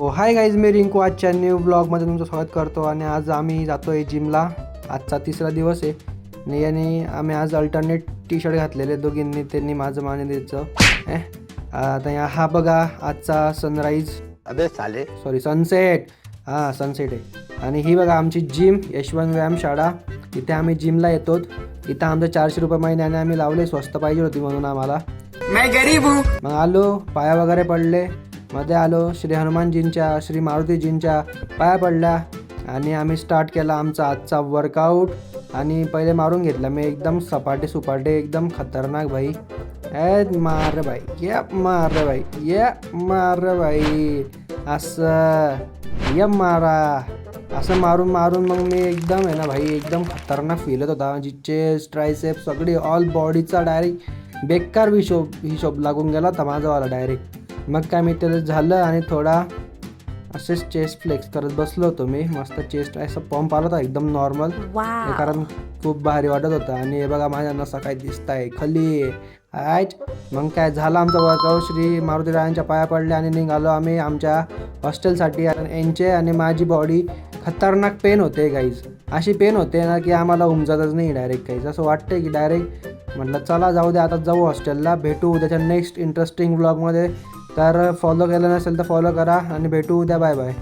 हो hi guys, मी रिंकू आजच्या new ब्लॉगमध्ये तुमचं स्वागत करतो. आणि आज आम्ही जातो आहे जिमला. आजचा तिसरा दिवस आहे आणि आम्ही आज अल्टरनेट टी शर्ट घातलेले दोघींनी, त्यांनी माझं माने द्यायचं. आता हा बघा आजचा सनराईज, सॉरी सनसेट. हां सनसेट आहे. आणि ही बघा आमची जिम यशवंत व्यायामशाळा. इथे आम्ही जिमला येतो. इथं आमचं 400 रुपये महिन्याने आम्ही लावले, स्वस्त पाहिजे होती म्हणून आम्हाला. मैं गरीब हूँ. मग आलो, पाया वगैरे पडले, मध्ये आलो, श्री हनुमानजींच्या श्री मारुतीजींच्या पाया पडल्या आणि आम्ही स्टार्ट केला आमचा आजचा वर्कआउट. आणि पहिले मारून घेतला मी एकदम सुपाटे एकदम खतरनाक भाई. मार रे भाई, ये मार रे भाई, ये मार रे भाई, असं ये मारा. असं मारून मग मी एकदम आहे ना भाई, एकदम खतरनाक फील होत होता. म्हणजे चेस्ट ट्रायसेप सगळी ऑल बॉडीचा डायरेक्ट बेकार हिशोब लागून गेला होता माझावाला डायरेक्ट. मग काय मी ते झालं आणि थोडा असेच चेस्ट फ्लेक्स करत बसलो होतो मी. मस्त चेस्ट असं पंप आला होता एकदम नॉर्मल, कारण खूप भारी वाटत होतं. आणि हे बघा माझ्या नसा काय दिसत आहे खाली. मग काय झालं आमचं वर्कआउट, श्री मारुती रायांच्या पाया पडले आणि निघालो आम्ही आमच्या हॉस्टेलसाठी. यांचे आणि माझी बॉडी खतरनाक पेन होते गाईज. अशी पेन होते ना की आम्हाला उमजतच नाही डायरेक्ट काहीच. असं वाटतं की डायरेक्ट म्हटलं चला जाऊ दे, आता जाऊ हॉस्टेलला. भेटू उद्याच्या नेक्स्ट इंटरेस्टिंग ब्लॉगमध्ये. तर फॉलो केलं नसेल तर फॉलो करा आणि भेटू उद्या. Bye bye.